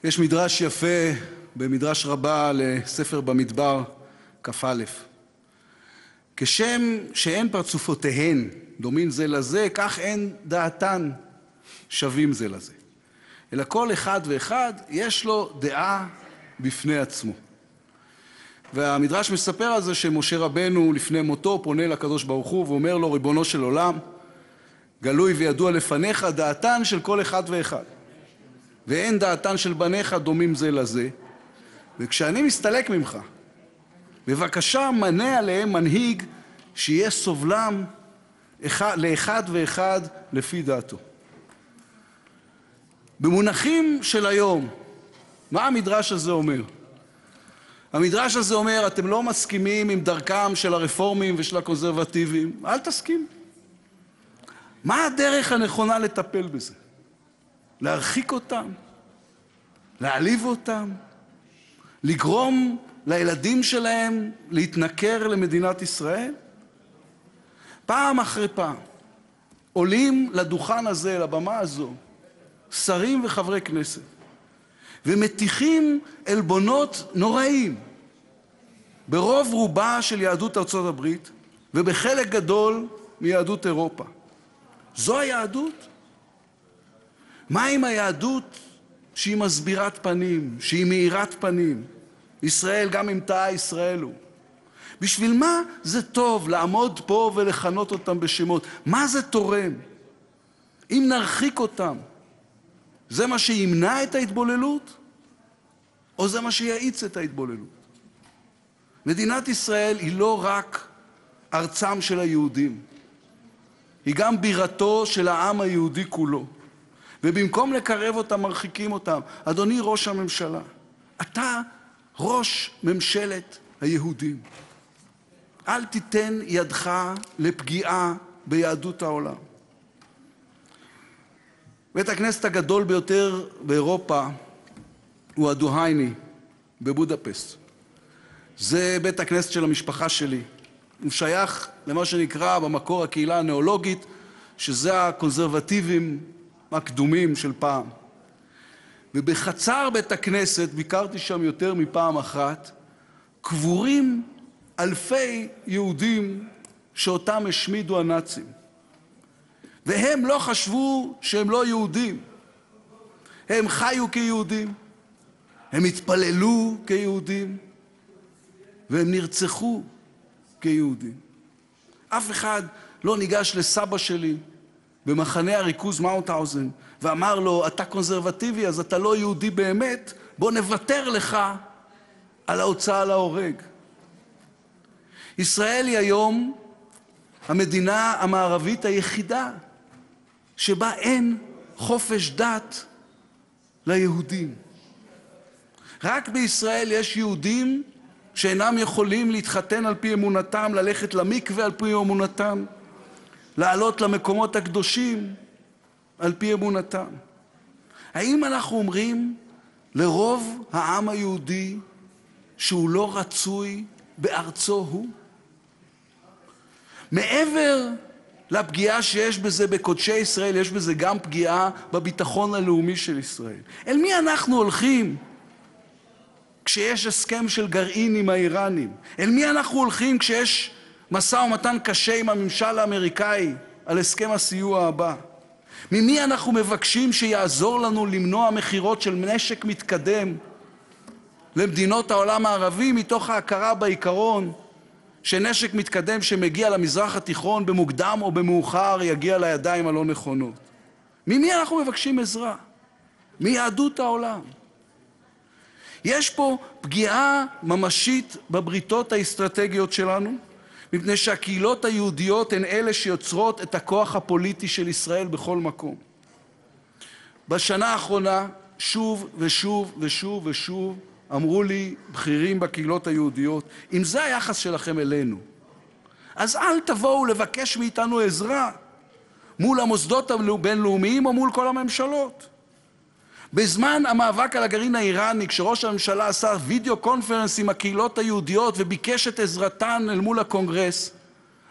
יש מדרש יפה במדרש רבה לספר במדבר כ"א. כשם שאין פרצופותיהן דומים זה לזה, כך אין דעתן שווים זה לזה. אלא כל אחד ואחד יש לו דעה בפני עצמו. והמדרש מספר על זה שמשה רבנו לפני מותו פונה לקדוש ברוך הוא ואומר לו, ריבונו של עולם, גלוי וידוע לפניך דעתן של כל אחד ואחד. ואין דעתן של בניך דומים זה לזה. וכשאני מסתלק ממך, בבקשה מנה עליהם מנהיג שיהיה סובלם לאחד ואחד לפי דעתו. במונחים של היום, מה המדרש הזה אומר? המדרש הזה אומר, אתם לא מסכימים עם דרכם של הרפורמים ושל הקונסרבטיבים, אל תסכים. מה הדרך הנכונה לטפל בזה? להרחיק אותם? להעליב אותם? לגרום לילדים שלהם להתנכר למדינת ישראל? פעם אחרי פעם עולים לדוכן הזה, לבמה הזו, שרים וחברי כנסת, ומטיחים עלבונות נוראים ברוב רובה של יהדות ארצות הברית ובחלק גדול מיהדות אירופה. זו היהדות? מה עם היהדות שהיא מסבירת פנים, שהיא מאירת פנים? ישראל גם אם טעה ישראל הוא. בשביל מה זה טוב לעמוד פה ולכנות אותם בשמות? מה זה תורם? אם נרחיק אותם, זה מה שימנע את ההתבוללות? או זה מה שיעיץ את ההתבוללות? מדינת ישראל היא לא רק ארצם של היהודים, היא גם בירתו של העם היהודי כולו. ובמקום לקרב אותם, מרחיקים אותם. אדוני ראש הממשלה, אתה ראש ממשלת היהודים. אל תיתן ידך לפגיעה ביהדות העולם. בית הכנסת הגדול ביותר באירופה הוא הדוהייני בבודפשט. זה בית הכנסת של המשפחה שלי. הוא שייך למה שנקרא במקור הקהילה הנאולוגית, שזה הקונסרבטיבים הקדומים של פעם. ובחצר בית הכנסת, ביקרתי שם יותר מפעם אחת, קבורים אלפי יהודים שאותם השמידו הנאצים. והם לא חשבו שהם לא יהודים. הם חיו כיהודים, הם התפללו כיהודים, והם נרצחו כיהודים. אף אחד לא ניגש לסבא שלי במחנה הריכוז מאוטהאוזן ואמר לו, אתה קונסרבטיבי אז אתה לא יהודי באמת, בוא נוותר לך על ההוצאה להורג. ישראל היא היום המדינה המערבית היחידה שבה אין חופש דת ליהודים. רק בישראל יש יהודים שאינם יכולים להתחתן על פי אמונתם, ללכת למקווה על פי אמונתם, לעלות למקומות הקדושים על פי אמונתם. האם אנחנו אומרים לרוב העם היהודי שהוא לא רצוי בארצו הוא? מעבר לפגיעה שיש בזה בקודשי ישראל, יש בזה גם פגיעה בביטחון הלאומי של ישראל. אל מי אנחנו הולכים כשיש הסכם של גרעין עם האיראנים? אל מי אנחנו הולכים כשיש משא ומתן קשה עם הממשל האמריקאי על הסכם הסיוע הבא? ממי אנחנו מבקשים שיעזור לנו למנוע מחירות של נשק מתקדם למדינות העולם הערבי, מתוך ההכרה בעיקרון שנשק מתקדם שמגיע למזרח התיכון במוקדם או במאוחר יגיע לידיים הלא נכונות? ממי אנחנו מבקשים עזרה? מיהדות העולם. יש פה פגיעה ממשית בבריתות האסטרטגיות שלנו, מפני שהקהילות היהודיות הן אלה שיוצרות את הכוח הפוליטי של ישראל בכל מקום. בשנה האחרונה שוב ושוב ושוב ושוב אמרו לי בכירים בקהילות היהודיות, אם זה היחס שלכם אלינו, אז אל תבואו לבקש מאיתנו עזרה מול המוסדות הבינלאומיים או מול כל הממשלות. בזמן המאבק על הגרעין האיראני, כשראש הממשלה עשה וידאו קונפרנס עם הקהילות היהודיות וביקש את עזרתן אל מול הקונגרס,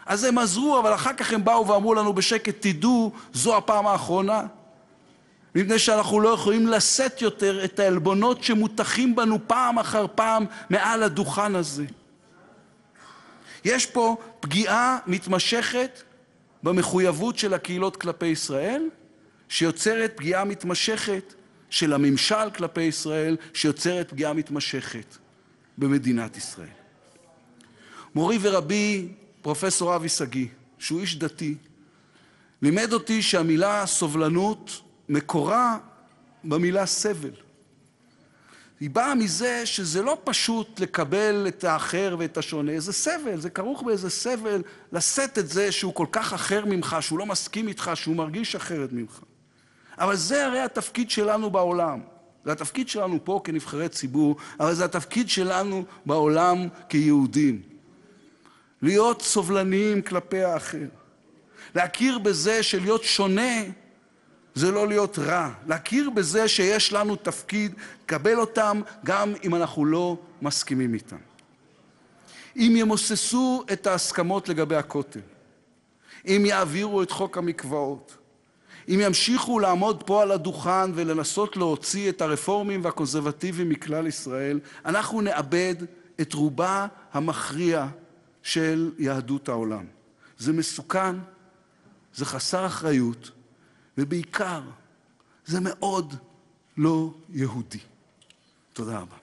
אז הם עזרו, אבל אחר כך הם באו ואמרו לנו בשקט, תדעו, זו הפעם האחרונה. מפני שאנחנו לא יכולים לשאת יותר את העלבונות שמוטחים בנו פעם אחר פעם מעל הדוכן הזה. יש פה פגיעה מתמשכת במחויבות של הקהילות כלפי ישראל, שיוצרת פגיעה מתמשכת של הממשל כלפי ישראל, שיוצרת פגיעה מתמשכת במדינת ישראל. מורי ורבי, פרופסור אבי שגיא, שהוא איש דתי, לימד אותי שהמילה סובלנות מקורה במילה סבל. היא באה מזה שזה לא פשוט לקבל את האחר ואת השונה, זה סבל, זה כרוך באיזה סבל, לשאת את זה שהוא כל כך אחר ממך, שהוא לא מסכים איתך, שהוא מרגיש אחרת ממך. אבל זה הרי התפקיד שלנו בעולם. זה התפקיד שלנו פה כנבחרי ציבור, אבל זה התפקיד שלנו בעולם כיהודים. להיות סובלניים כלפי האחר. להכיר בזה שלהיות שונה זה לא להיות רע. להכיר בזה שיש לנו תפקיד, לקבל אותם גם אם אנחנו לא מסכימים איתם. אם ימוססו את ההסכמות לגבי הכותל, אם יעבירו את חוק המקוואות, אם ימשיכו לעמוד פה על הדוכן ולנסות להוציא את הרפורמים והקונסרבטיבים מכלל ישראל, אנחנו נאבד את רובה המכריע של יהדות העולם. זה מסוכן, זה חסר אחריות, ובעיקר זה מאוד לא יהודי. תודה רבה.